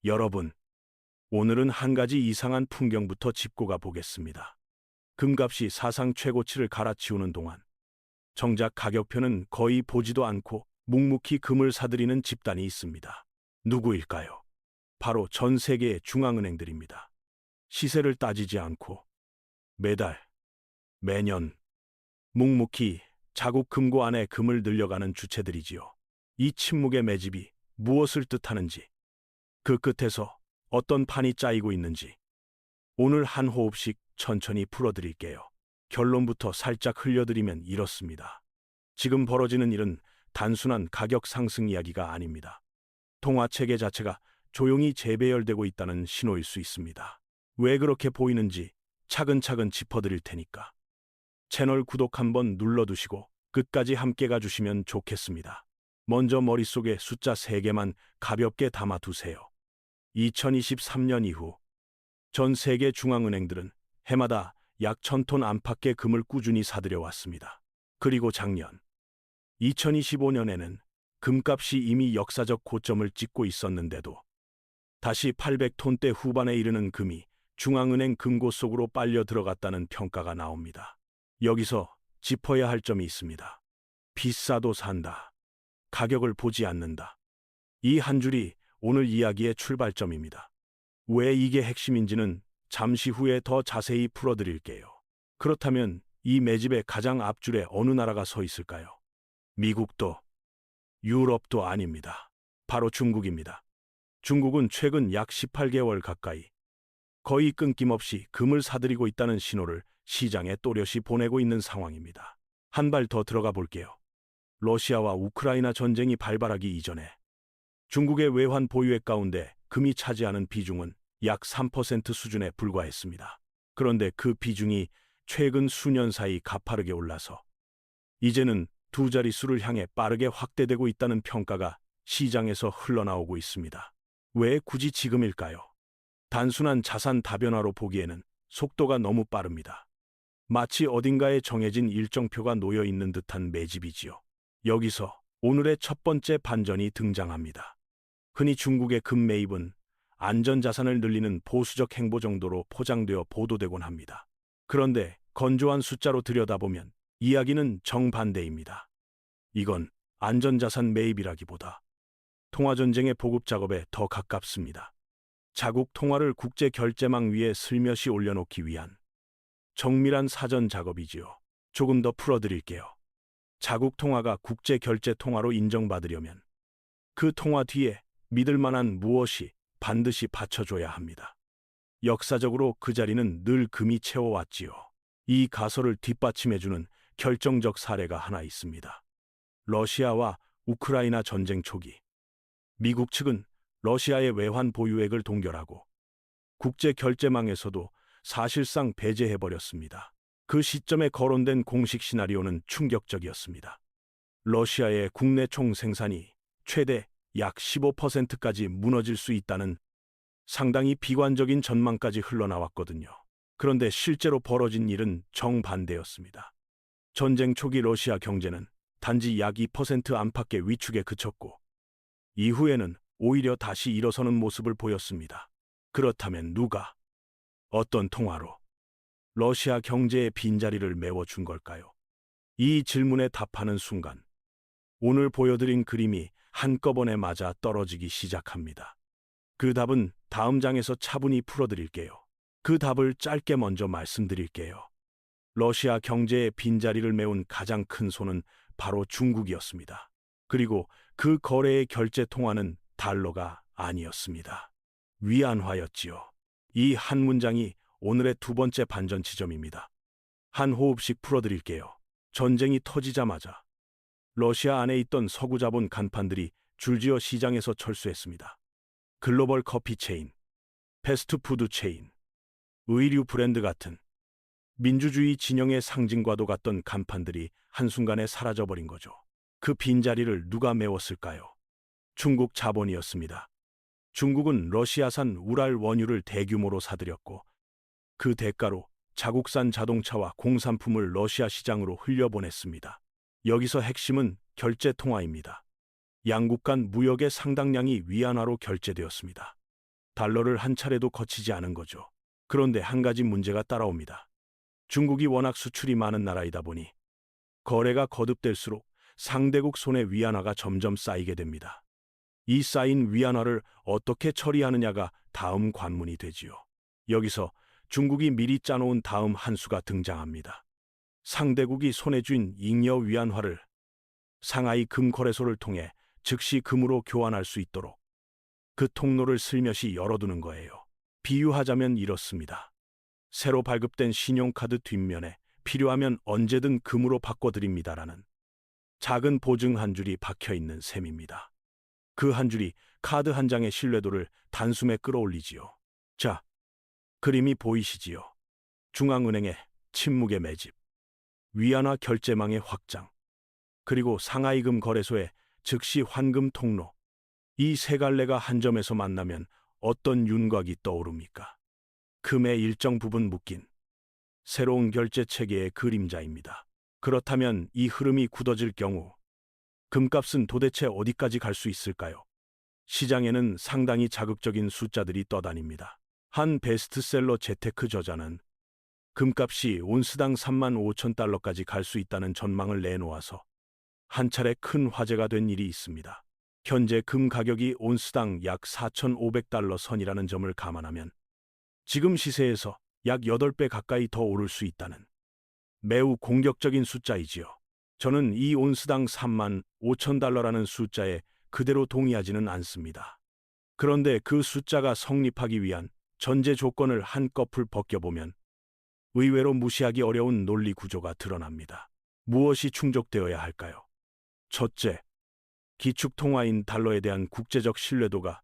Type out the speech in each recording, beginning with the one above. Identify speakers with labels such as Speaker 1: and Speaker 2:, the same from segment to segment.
Speaker 1: 여러분, 오늘은 한 가지 이상한 풍경부터 짚고 가 보겠습니다. 금값이 사상 최고치를 갈아치우는 동안 정작 가격표는 거의 보지도 않고 묵묵히 금을 사들이는 집단이 있습니다. 누구일까요? 바로 전 세계의 중앙은행들입니다. 시세를 따지지 않고 매달, 매년 묵묵히 자국 금고 안에 금을 늘려가는 주체들이지요. 이 침묵의 매집이 무엇을 뜻하는지, 그 끝에서 어떤 판이 짜이고 있는지 오늘 한 호흡씩 천천히 풀어드릴게요. 결론부터 살짝 흘려드리면 이렇습니다. 지금 벌어지는 일은 단순한 가격 상승 이야기가 아닙니다. 통화체계 자체가 조용히 재배열되고 있다는 신호일 수 있습니다. 왜 그렇게 보이는지 차근차근 짚어드릴 테니까 채널 구독 한번 눌러두시고 끝까지 함께 가주시면 좋겠습니다. 먼저 머릿속에 숫자 3개만 가볍게 담아두세요. 2023년 이후 전 세계 중앙은행들은 해마다 약 1000톤 안팎의 금을 꾸준히 사들여왔습니다. 그리고 작년 2025년에는 금값이 이미 역사적 고점을 찍고 있었는데도 다시 800톤대 후반에 이르는 금이 중앙은행 금고 속으로 빨려 들어갔다는 평가가 나옵니다. 여기서 짚어야 할 점이 있습니다. 비싸도 산다. 가격을 보지 않는다. 이 한 줄이 오늘 이야기의 출발점입니다. 왜 이게 핵심인지는 잠시 후에 더 자세히 풀어드릴게요. 그렇다면 이 매집의 가장 앞줄에 어느 나라가 서 있을까요? 미국도, 유럽도 아닙니다. 바로 중국입니다. 중국은 최근 약 18개월 가까이 거의 끊김없이 금을 사들이고 있다는 신호를 시장에 또렷이 보내고 있는 상황입니다. 한 발 더 들어가 볼게요. 러시아와 우크라이나 전쟁이 발발하기 이전에 중국의 외환 보유액 가운데 금이 차지하는 비중은 약 3% 수준에 불과했습니다. 그런데 그 비중이 최근 수년 사이 가파르게 올라서 이제는 두 자릿수를 향해 빠르게 확대되고 있다는 평가가 시장에서 흘러나오고 있습니다. 왜 굳이 지금일까요? 단순한 자산 다변화로 보기에는 속도가 너무 빠릅니다. 마치 어딘가에 정해진 일정표가 놓여 있는 듯한 매집이지요. 여기서 오늘의 첫 번째 반전이 등장합니다. 흔히 중국의 금 매입은 안전자산을 늘리는 보수적 행보 정도로 포장되어 보도되곤 합니다. 그런데 건조한 숫자로 들여다보면 이야기는 정반대입니다. 이건 안전자산 매입이라기보다 통화전쟁의 보급 작업에 더 가깝습니다. 자국 통화를 국제결제망 위에 슬며시 올려놓기 위한 정밀한 사전 작업이지요. 조금 더 풀어드릴게요. 자국 통화가 국제결제 통화로 인정받으려면 그 통화 뒤에 믿을 만한 무엇이 반드시 받쳐줘야 합니다. 역사적으로 그 자리는 늘 금이 채워왔지요. 이 가설을 뒷받침해주는 결정적 사례가 하나 있습니다. 러시아와 우크라이나 전쟁 초기, 미국 측은 러시아의 외환 보유액을 동결하고 국제결제망에서도 사실상 배제해버렸습니다. 그 시점에 거론된 공식 시나리오는 충격적이었습니다. 러시아의 국내 총생산이 최대 약 15%까지 무너질 수 있다는 상당히 비관적인 전망까지 흘러나왔거든요. 그런데 실제로 벌어진 일은 정반대였습니다. 전쟁 초기 러시아 경제는 단지 약 2% 안팎의 위축에 그쳤고 이후에는 오히려 다시 일어서는 모습을 보였습니다. 그렇다면 누가, 어떤 통화로 러시아 경제의 빈자리를 메워준 걸까요? 이 질문에 답하는 순간 오늘 보여드린 그림이 한꺼번에 맞아 떨어지기 시작합니다. 그 답은 다음 장에서 차분히 풀어드릴게요. 그 답을 짧게 먼저 말씀드릴게요. 러시아 경제의 빈자리를 메운 가장 큰 손은 바로 중국이었습니다. 그리고 그 거래의 결제 통화는 달러가 아니었습니다. 위안화였지요. 이 한 문장이 오늘의 두 번째 반전 지점입니다. 한 호흡씩 풀어드릴게요. 전쟁이 터지자마자 러시아 안에 있던 서구 자본 간판들이 줄지어 시장에서 철수했습니다. 글로벌 커피 체인, 패스트푸드 체인, 의류 브랜드 같은 민주주의 진영의 상징과도 같던 간판들이 한순간에 사라져버린 거죠. 그 빈자리를 누가 메웠을까요? 중국 자본이었습니다. 중국은 러시아산 우랄 원유를 대규모로 사들였고 그 대가로 자국산 자동차와 공산품을 러시아 시장으로 흘려보냈습니다. 여기서 핵심은 결제 통화입니다. 양국 간 무역의 상당량이 위안화로 결제되었습니다. 달러를 한 차례도 거치지 않은 거죠. 그런데 한 가지 문제가 따라옵니다. 중국이 워낙 수출이 많은 나라이다 보니 거래가 거듭될수록 상대국 손의 위안화가 점점 쌓이게 됩니다. 이 쌓인 위안화를 어떻게 처리하느냐가 다음 관문이 되지요. 여기서 중국이 미리 짜놓은 다음 한 수가 등장합니다. 상대국이 손에 쥔 잉여 위안화를 상하이 금거래소를 통해 즉시 금으로 교환할 수 있도록 그 통로를 슬며시 열어두는 거예요. 비유하자면 이렇습니다. 새로 발급된 신용카드 뒷면에 필요하면 언제든 금으로 바꿔드립니다라는 작은 보증 한 줄이 박혀 있는 셈입니다. 그 한 줄이 카드 한 장의 신뢰도를 단숨에 끌어올리지요. 자, 그림이 보이시지요? 중앙은행의 침묵의 매집, 위안화 결제망의 확장, 그리고 상하이금 거래소의 즉시 환금 통로. 이 세 갈래가 한 점에서 만나면 어떤 윤곽이 떠오릅니까? 금의 일정 부분 묶인 새로운 결제 체계의 그림자입니다. 그렇다면 이 흐름이 굳어질 경우 금값은 도대체 어디까지 갈 수 있을까요? 시장에는 상당히 자극적인 숫자들이 떠다닙니다. 한 베스트셀러 재테크 저자는 금값이 온스당 35,000달러까지 갈 수 있다는 전망을 내놓아서 한 차례 큰 화제가 된 일이 있습니다. 현재 금 가격이 온스당 약 4,500달러 선이라는 점을 감안하면 지금 시세에서 약 8배 가까이 더 오를 수 있다는 매우 공격적인 숫자이지요. 저는 이 온스당 35,000달러라는 숫자에 그대로 동의하지는 않습니다. 그런데 그 숫자가 성립하기 위한 전제 조건을 한꺼풀 벗겨보면 의외로 무시하기 어려운 논리 구조가 드러납니다. 무엇이 충족되어야 할까요? 첫째, 기축통화인 달러에 대한 국제적 신뢰도가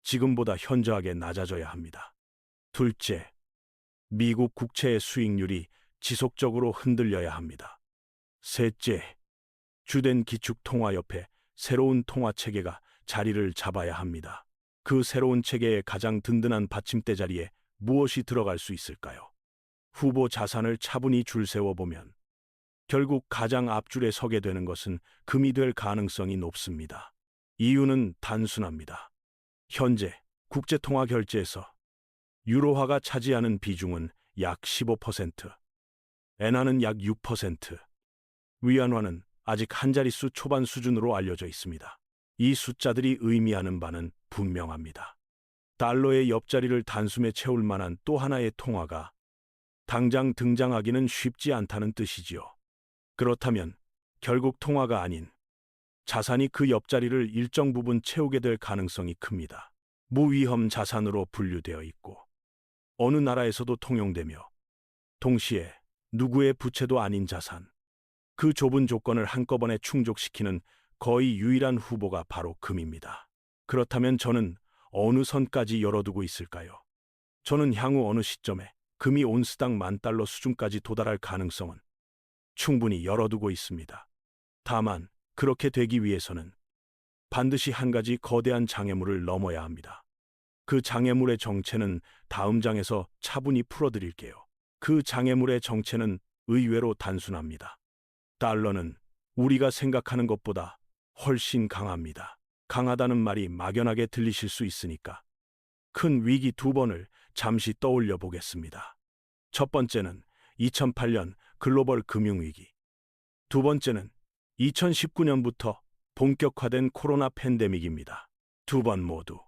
Speaker 1: 지금보다 현저하게 낮아져야 합니다. 둘째, 미국 국채의 수익률이 지속적으로 흔들려야 합니다. 셋째, 주된 기축통화 옆에 새로운 통화체계가 자리를 잡아야 합니다. 그 새로운 체계의 가장 든든한 받침대 자리에 무엇이 들어갈 수 있을까요? 후보 자산을 차분히 줄 세워보면 결국 가장 앞줄에 서게 되는 것은 금이 될 가능성이 높습니다. 이유는 단순합니다. 현재 국제통화 결제에서 유로화가 차지하는 비중은 약 15%, 엔화는 약 6%, 위안화는 아직 한 자릿수 초반 수준으로 알려져 있습니다. 이 숫자들이 의미하는 바는 분명합니다. 달러의 옆자리를 단숨에 채울 만한 또 하나의 통화가 당장 등장하기는 쉽지 않다는 뜻이지요. 그렇다면 결국 통화가 아닌 자산이 그 옆자리를 일정 부분 채우게 될 가능성이 큽니다. 무위험 자산으로 분류되어 있고 어느 나라에서도 통용되며 동시에 누구의 부채도 아닌 자산. 그 좁은 조건을 한꺼번에 충족시키는 거의 유일한 후보가 바로 금입니다. 그렇다면 저는 어느 선까지 열어두고 있을까요? 저는 향후 어느 시점에 금이 온스당 10,000달러 수준까지 도달할 가능성은 충분히 열어두고 있습니다. 다만 그렇게 되기 위해서는 반드시 한 가지 거대한 장애물을 넘어야 합니다. 그 장애물의 정체는 다음 장에서 차분히 풀어드릴게요. 그 장애물의 정체는 의외로 단순합니다. 달러는 우리가 생각하는 것보다 훨씬 강합니다. 강하다는 말이 막연하게 들리실 수 있으니까 큰 위기 두 번을 잠시 떠올려 보겠습니다. 첫 번째는 2008년 글로벌 금융위기. 두 번째는 2019년부터 본격화된 코로나 팬데믹입니다. 두 번 모두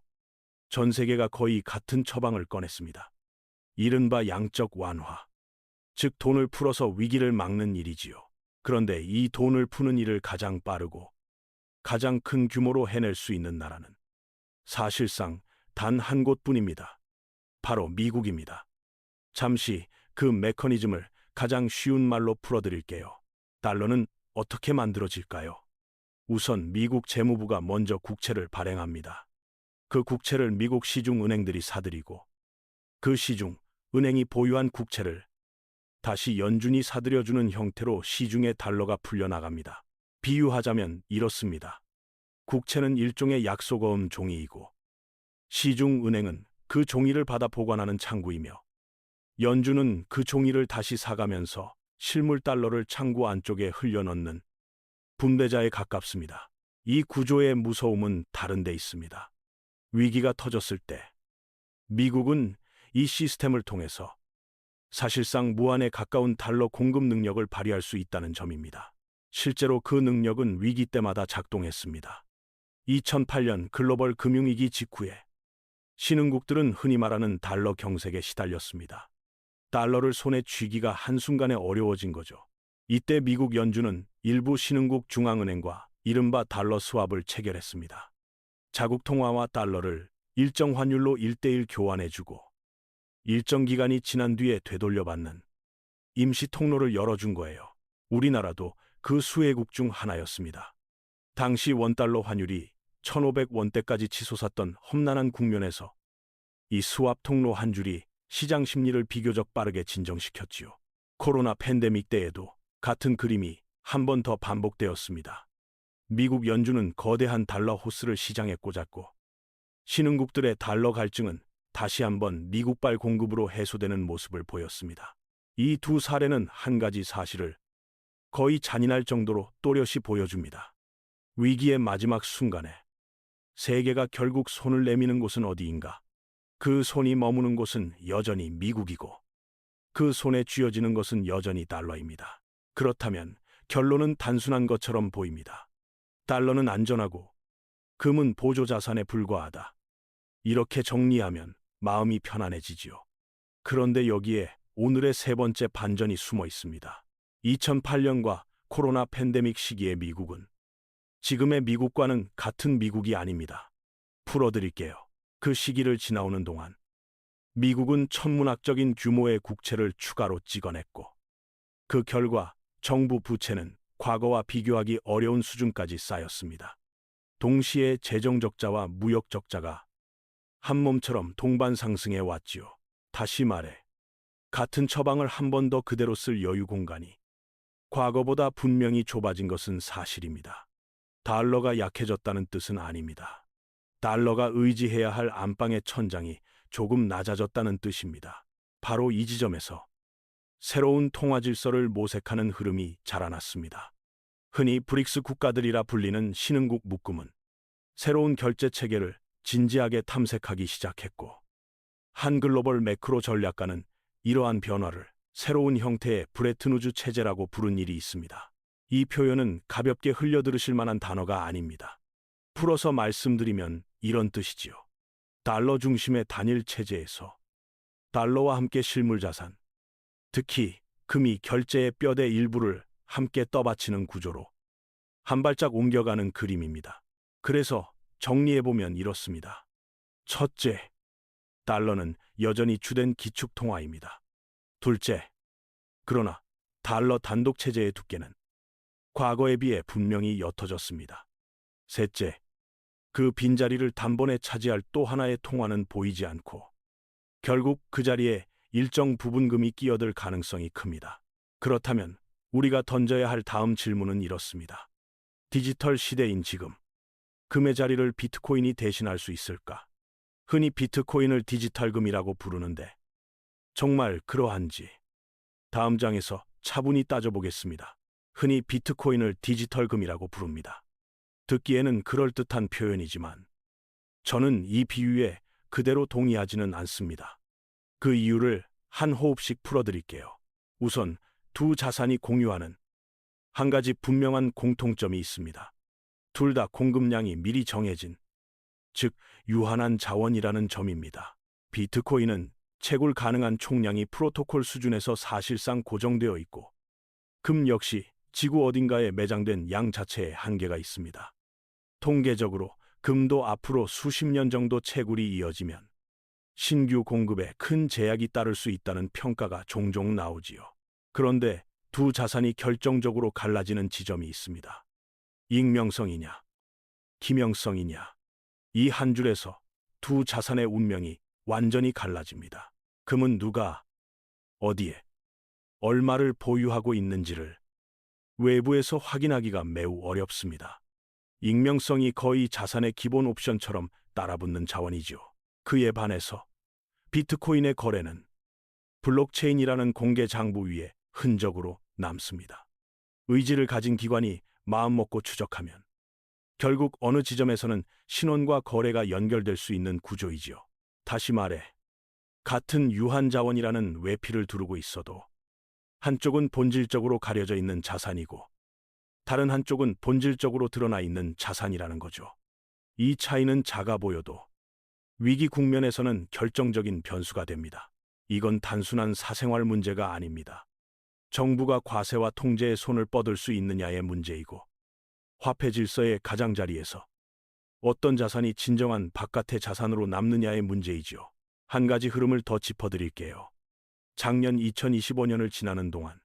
Speaker 1: 전 세계가 거의 같은 처방을 꺼냈습니다. 이른바 양적 완화, 즉 돈을 풀어서 위기를 막는 일이지요. 그런데 이 돈을 푸는 일을 가장 빠르고 가장 큰 규모로 해낼 수 있는 나라는 사실상 단 한 곳뿐입니다. 바로 미국입니다. 잠시 그 메커니즘을 가장 쉬운 말로 풀어드릴게요. 달러는 어떻게 만들어질까요? 우선 미국 재무부가 먼저 국채를 발행합니다. 그 국채를 미국 시중은행들이 사들이고 그 시중 은행이 보유한 국채를 다시 연준이 사들여주는 형태로 시중에 달러가 풀려나갑니다. 비유하자면 이렇습니다. 국채는 일종의 약속어음 종이이고 시중은행은 그 종이를 받아 보관하는 창구이며 연준은 그 종이를 다시 사가면서 실물 달러를 창구 안쪽에 흘려넣는 분배자에 가깝습니다. 이 구조의 무서움은 다른 데 있습니다. 위기가 터졌을 때 미국은 이 시스템을 통해서 사실상 무한에 가까운 달러 공급 능력을 발휘할 수 있다는 점입니다. 실제로 그 능력은 위기 때마다 작동했습니다. 2008년 글로벌 금융위기 직후에 신흥국들은 흔히 말하는 달러 경색에 시달렸습니다. 달러를 손에 쥐기가 한순간에 어려워진 거죠. 이때 미국 연준은 일부 신흥국 중앙은행과 이른바 달러 스왑을 체결했습니다. 자국 통화와 달러를 일정 환율로 1대1 교환해주고 일정 기간이 지난 뒤에 되돌려받는 임시 통로를 열어준 거예요. 우리나라도 그 수혜국 중 하나였습니다. 당시 원달러 환율이 1,500원대까지 치솟았던 험난한 국면에서 이 스왑 통로 한 줄이 시장 심리를 비교적 빠르게 진정시켰지요. 코로나 팬데믹 때에도 같은 그림이 한 번 더 반복되었습니다. 미국 연준은 거대한 달러 호스를 시장에 꽂았고 신흥국들의 달러 갈증은 다시 한번 미국발 공급으로 해소되는 모습을 보였습니다. 이 두 사례는 한 가지 사실을 거의 잔인할 정도로 또렷이 보여줍니다. 위기의 마지막 순간에 세계가 결국 손을 내미는 곳은 어디인가? 그 손이 머무는 곳은 여전히 미국이고 그 손에 쥐어지는 것은 여전히 달러입니다. 그렇다면 결론은 단순한 것처럼 보입니다. 달러는 안전하고 금은 보조자산에 불과하다. 이렇게 정리하면 마음이 편안해지지요. 그런데 여기에 오늘의 세 번째 반전이 숨어 있습니다. 2008년과 코로나 팬데믹 시기의 미국은 지금의 미국과는 같은 미국이 아닙니다. 풀어드릴게요. 그 시기를 지나오는 동안 미국은 천문학적인 규모의 국채를 추가로 찍어냈고 그 결과 정부 부채는 과거와 비교하기 어려운 수준까지 쌓였습니다. 동시에 재정적자와 무역적자가 한 몸처럼 동반 상승해 왔지요. 다시 말해 같은 처방을 한 번 더 그대로 쓸 여유 공간이 과거보다 분명히 좁아진 것은 사실입니다. 달러가 약해졌다는 뜻은 아닙니다. 달러가 의지해야 할 안방의 천장이 조금 낮아졌다는 뜻입니다. 바로 이 지점에서 새로운 통화 질서를 모색하는 흐름이 자라났습니다. 흔히 브릭스 국가들이라 불리는 신흥국 묶음은 새로운 결제 체계를 진지하게 탐색하기 시작했고 한 글로벌 매크로 전략가는 이러한 변화를 새로운 형태의 브레튼우즈 체제라고 부른 일이 있습니다. 이 표현은 가볍게 흘려들으실 만한 단어가 아닙니다. 풀어서 말씀드리면 이런 뜻이지요. 달러 중심의 단일 체제에서 달러와 함께 실물자산, 특히 금이 결제의 뼈대 일부를 함께 떠받치는 구조로 한 발짝 옮겨가는 그림입니다. 그래서 정리해보면 이렇습니다. 첫째, 달러는 여전히 주된 기축통화입니다. 둘째, 그러나 달러 단독 체제의 두께는 과거에 비해 분명히 옅어졌습니다. 셋째, 그 빈자리를 단번에 차지할 또 하나의 통화는 보이지 않고 결국 그 자리에 일정 부분 금이 끼어들 가능성이 큽니다. 그렇다면 우리가 던져야 할 다음 질문은 이렇습니다. 디지털 시대인 지금 금의 자리를 비트코인이 대신할 수 있을까? 흔히 비트코인을 디지털 금이라고 부르는데 정말 그러한지 다음 장에서 차분히 따져보겠습니다. 흔히 비트코인을 디지털 금이라고 부릅니다. 듣기에는 그럴듯한 표현이지만 저는 이 비유에 그대로 동의하지는 않습니다. 그 이유를 한 호흡씩 풀어드릴게요. 우선 두 자산이 공유하는 한 가지 분명한 공통점이 있습니다. 둘 다 공급량이 미리 정해진, 즉 유한한 자원이라는 점입니다. 비트코인은 채굴 가능한 총량이 프로토콜 수준에서 사실상 고정되어 있고 금 역시 지구 어딘가에 매장된 양 자체에 한계가 있습니다. 통계적으로 금도 앞으로 수십 년 정도 채굴이 이어지면 신규 공급에 큰 제약이 따를 수 있다는 평가가 종종 나오지요. 그런데 두 자산이 결정적으로 갈라지는 지점이 있습니다. 익명성이냐, 기명성이냐. 이 한 줄에서 두 자산의 운명이 완전히 갈라집니다. 금은 누가, 어디에, 얼마를 보유하고 있는지를 외부에서 확인하기가 매우 어렵습니다. 익명성이 거의 자산의 기본 옵션처럼 따라붙는 자원이죠. 그에 반해서 비트코인의 거래는 블록체인이라는 공개 장부 위에 흔적으로 남습니다. 의지를 가진 기관이 마음먹고 추적하면 결국 어느 지점에서는 신원과 거래가 연결될 수 있는 구조이지요. 다시 말해 같은 유한자원이라는 외피를 두르고 있어도 한쪽은 본질적으로 가려져 있는 자산이고 다른 한쪽은 본질적으로 드러나 있는 자산이라는 거죠. 이 차이는 작아 보여도 위기 국면에서는 결정적인 변수가 됩니다. 이건 단순한 사생활 문제가 아닙니다. 정부가 과세와 통제에 손을 뻗을 수 있느냐의 문제이고 화폐 질서의 가장자리에서 어떤 자산이 진정한 바깥의 자산으로 남느냐의 문제이지요. 한 가지 흐름을 더 짚어드릴게요. 작년 2025년을 지나는 동안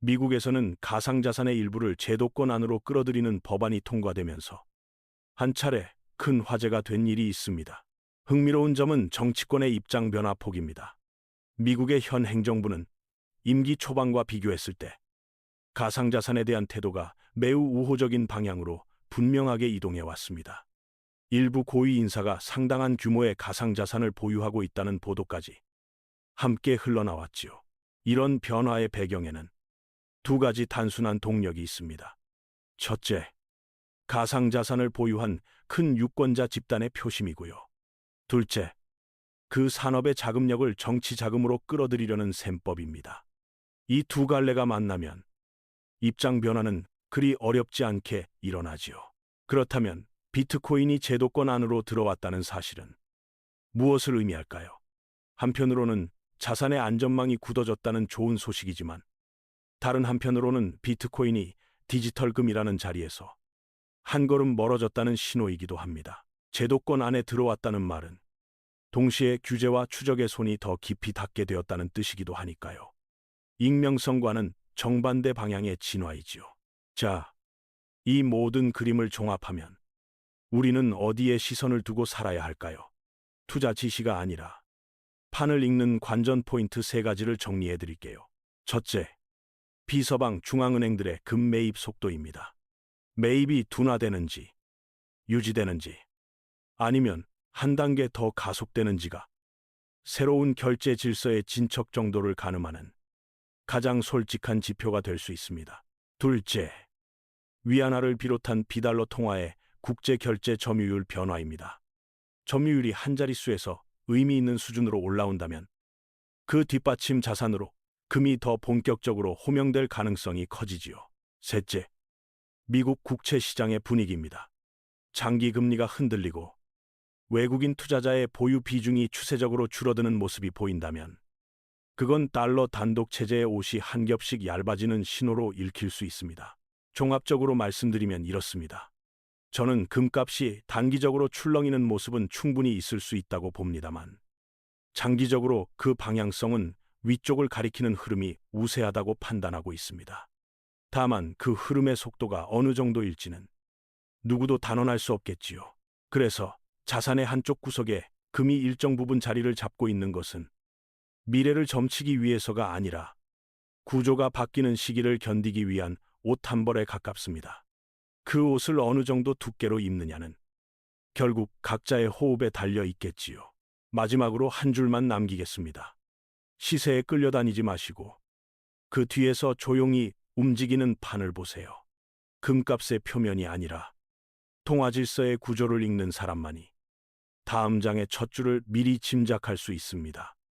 Speaker 1: 미국에서는 가상자산의 일부를 제도권 안으로 끌어들이는 법안이 통과되면서 한 차례 큰 화제가 된 일이 있습니다. 흥미로운 점은 정치권의 입장 변화폭입니다. 미국의 현 행정부는 임기 초반과 비교했을 때 가상자산에 대한 태도가 매우 우호적인 방향으로 분명하게 이동해 왔습니다. 일부 고위 인사가 상당한 규모의 가상자산을 보유하고 있다는 보도까지 함께 흘러나왔지요. 이런 변화의 배경에는 두 가지 단순한 동력이 있습니다. 첫째, 가상자산을 보유한 큰 유권자 집단의 표심이고요. 둘째, 그 산업의 자금력을 정치 자금으로 끌어들이려는 셈법입니다. 이 두 갈래가 만나면 입장 변화는 그리 어렵지 않게 일어나지요. 그렇다면 비트코인이 제도권 안으로 들어왔다는 사실은 무엇을 의미할까요? 한편으로는 자산의 안전망이 굳어졌다는 좋은 소식이지만 다른 한편으로는 비트코인이 디지털금이라는 자리에서 한 걸음 멀어졌다는 신호이기도 합니다. 제도권 안에 들어왔다는 말은 동시에 규제와 추적의 손이 더 깊이 닿게 되었다는 뜻이기도 하니까요. 익명성과는 정반대 방향의 진화이지요. 자, 이 모든 그림을 종합하면 우리는 어디에 시선을 두고 살아야 할까요? 투자 지시가 아니라 판을 읽는 관전 포인트 세 가지를 정리해 드릴게요. 첫째, 비서방 중앙은행들의 금 매입 속도입니다. 매입이 둔화되는지, 유지되는지, 아니면 한 단계 더 가속되는지가 새로운 결제 질서의 진척 정도를 가늠하는 가장 솔직한 지표가 될 수 있습니다. 둘째, 위안화를 비롯한 비달러 통화의 국제 결제 점유율 변화입니다. 점유율이 한 자릿수에서 의미 있는 수준으로 올라온다면 그 뒷받침 자산으로 금이 더 본격적으로 호명될 가능성이 커지지요. 셋째, 미국 국채 시장의 분위기입니다. 장기 금리가 흔들리고 외국인 투자자의 보유 비중이 추세적으로 줄어드는 모습이 보인다면 그건 달러 단독 체제의 옷이 한 겹씩 얇아지는 신호로 읽힐 수 있습니다. 종합적으로 말씀드리면 이렇습니다. 저는 금값이 단기적으로 출렁이는 모습은 충분히 있을 수 있다고 봅니다만 장기적으로 그 방향성은 위쪽을 가리키는 흐름이 우세하다고 판단하고 있습니다. 다만 그 흐름의 속도가 어느 정도일지는 누구도 단언할 수 없겠지요. 그래서 자산의 한쪽 구석에 금이 일정 부분 자리를 잡고 있는 것은 미래를 점치기 위해서가 아니라 구조가 바뀌는 시기를 견디기 위한 옷 한 벌에 가깝습니다. 그 옷을 어느 정도 두께로 입느냐는 결국 각자의 호흡에 달려 있겠지요. 마지막으로 한 줄만 남기겠습니다. 시세에 끌려다니지 마시고 그 뒤에서 조용히 움직이는 판을 보세요. 금값의 표면이 아니라 통화 질서의 구조를 읽는 사람만이 다음 장의 첫 줄을 미리 짐작할 수 있습니다.